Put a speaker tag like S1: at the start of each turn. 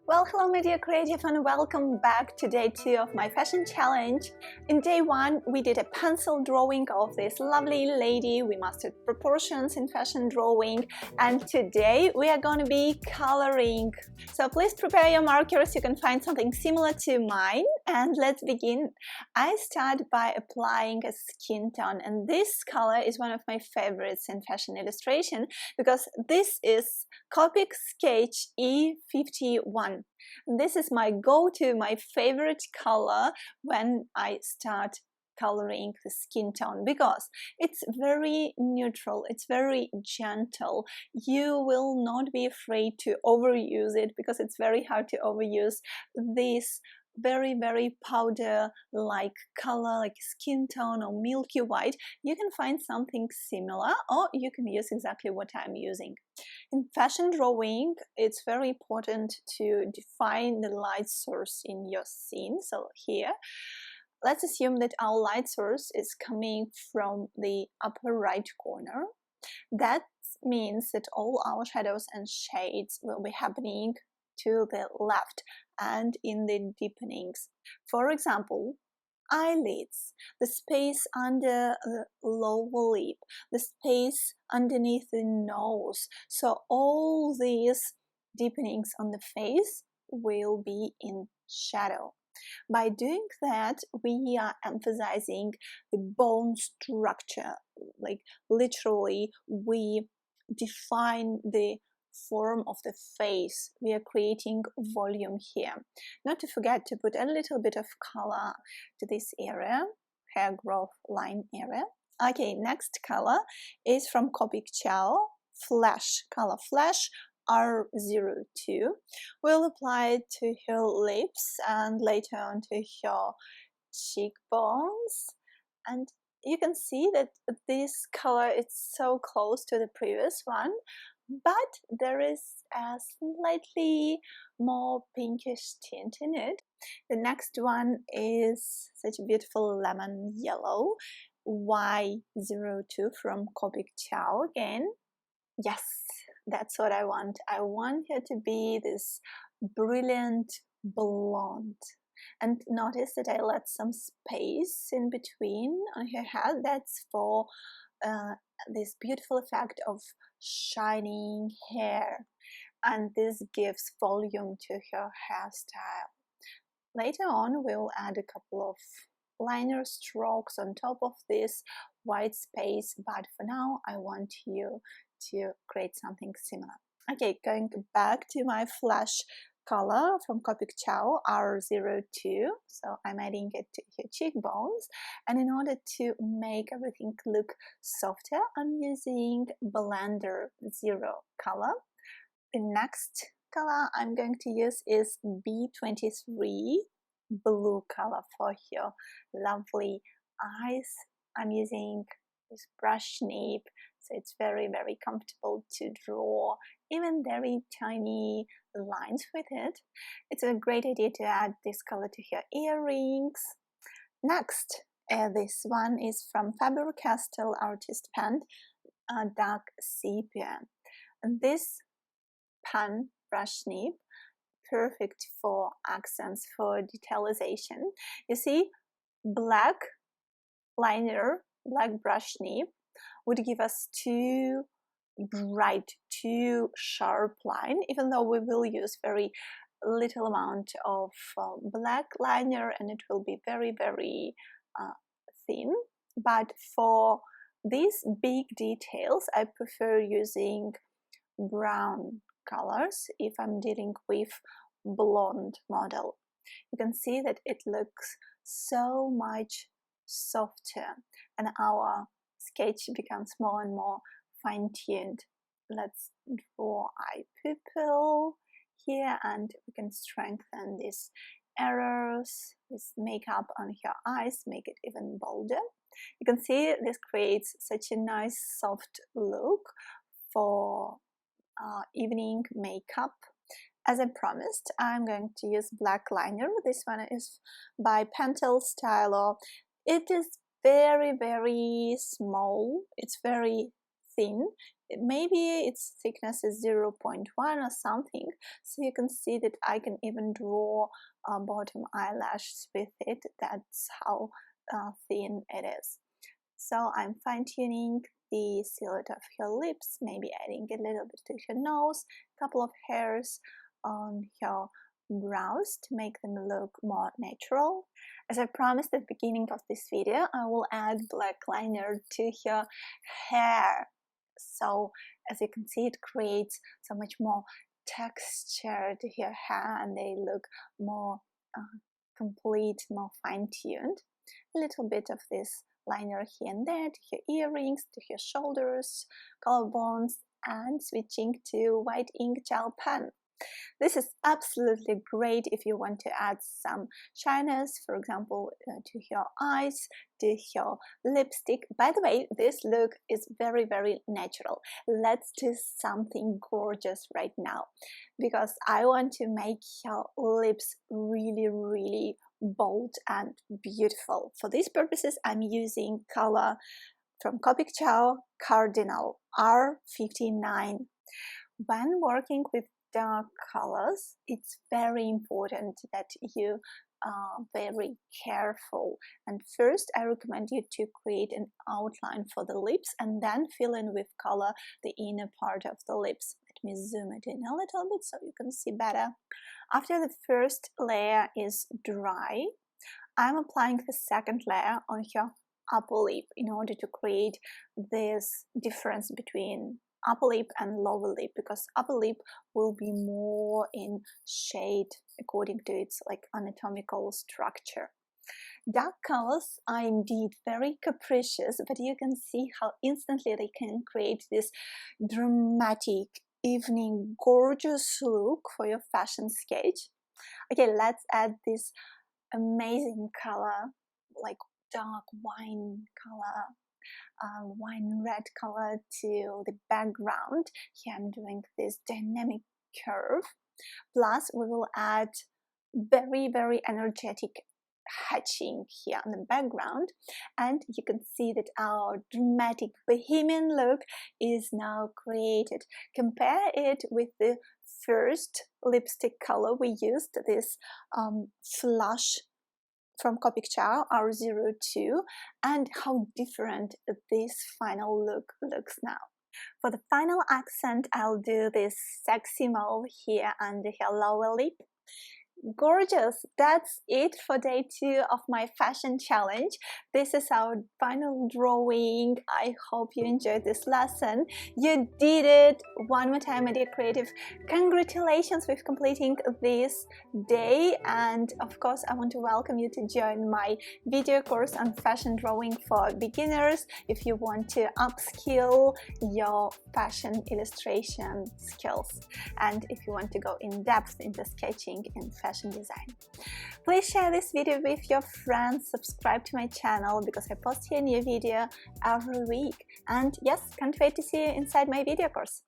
S1: Well, hello my dear creative and welcome back to day 2 of my fashion challenge. In day 1 we did a pencil drawing of this lovely lady. We mastered proportions in fashion drawing, and today we are going to be coloring. So please prepare your markers, you can find something similar to mine, and let's begin. I start by applying a skin tone, and this color is one of my favorites in fashion illustration because this is Copic Sketch E51. This is my go-to, my favorite color when I start coloring the skin tone because it's very neutral, it's very gentle. You will not be afraid to overuse it because it's very hard to overuse this very powder like color, like skin tone or milky white. You can find something similar, or you can use exactly what I'm using. In fashion drawing, it's very important to define the light source in your scene. So here, let's assume that our light source is coming from the upper right corner. That means that all our shadows and shades will be happening to the left and in the deepenings. For example, eyelids, the space under the lower lip, the space underneath the nose. So all these deepenings on the face will be in shadow. By doing that, we are emphasizing the bone structure. Like literally, we define the form of the face. We are creating volume here. Not to forget to put a little bit of color to this area, hair growth line area. Okay, next color is from Copic Ciao, Flash, color Flash R02. We'll apply it to her lips and later on to her cheekbones. And you can see that this color is so close to the previous one, but there is a slightly more pinkish tint in it. The next one is such a beautiful lemon yellow, Y02 from Copic Ciao again. Yes, that's what I want. I want her to be this brilliant blonde. And notice that I let some space in between on her head. That's for this beautiful effect of shining hair, and this gives volume to her hairstyle. Later on we'll add a couple of liner strokes on top of this white space, but for now I want you to create something similar. Okay, going back to my Flash color from Copic Ciao R02. So I'm adding it to her cheekbones, and in order to make everything look softer, I'm using Blender Zero color. The next color I'm going to use is B23 blue color for your lovely eyes. I'm using this brush nib, so it's very comfortable to draw even very tiny lines with it. It's a great idea to add this color to your earrings. Next, this one is from Faber-Castell Artist Pen, Dark Sepia. And this pen brush nib, perfect for accents, for detailization. You see, black liner, black brush nib would give us too bright, too sharp line, even though we will use very little amount of black liner and it will be very thin. But for these big details, I prefer using brown colors if I'm dealing with blonde model. You can see that it looks so much softer and our sketch becomes more and more fine-tuned. Let's draw eye pupil here, and we can strengthen these errors, this makeup on her eyes, make it even bolder. You can see this creates such a nice soft look for evening makeup. As I promised, I'm going to use black liner. This one is by Pentel Stylo. It is very small, it's very thin. Maybe its thickness is 0.1 or something, so you can see that I can even draw bottom eyelashes with it. That's how thin it is. So I'm fine-tuning the silhouette of her lips, maybe adding a little bit to her nose, a couple of hairs on her brows to make them look more natural. As I promised at the beginning of this video, I will add black liner to her hair. So as you can see, it creates so much more texture to her hair and they look more complete, more fine-tuned. A little bit of this liner here and there to her earrings, to her shoulders, collarbones, and switching to white ink gel pen. This is absolutely great if you want to add some shyness, for example, to your eyes, to your lipstick. By the way, this look is very, very natural. Let's do something gorgeous right now, because I want to make your lips really, really bold and beautiful. For these purposes, I'm using color from Copic Ciao Cardinal R59. When working with dark colors, it's very important that you are very careful. And first, I recommend you to create an outline for the lips and then fill in with color the inner part of the lips. Let me zoom it in a little bit so you can see better. After the first layer is dry, I'm applying the second layer on your upper lip in order to create this difference between upper lip and lower lip, because upper lip will be more in shade according to its anatomical structure. Dark colors are indeed very capricious, but you can see how instantly they can create this dramatic evening gorgeous look for your fashion sketch. Okay, let's add this amazing color, like dark wine color, wine red color to the background. Here I'm doing this dynamic curve. Plus we will add very, very energetic hatching here on the background, and you can see that our dramatic bohemian look is now created. Compare it with the first lipstick color we used, this flush from Copic Ciao R02, and how different this final look looks now. For the final accent, I'll do this sexy mauve here under her lower lip. Gorgeous! That's it for day 2 of my fashion challenge. This is our final drawing. I hope you enjoyed this lesson. You did it! One more time, my dear creative, congratulations with completing this day. And of course, I want to welcome you to join my video course on fashion drawing for beginners if you want to upskill your fashion illustration skills, and if you want to go in depth into sketching and fashion design. Please share this video with your friends, subscribe to my channel because I post here a new video every week, and yes, can't wait to see you inside my video course.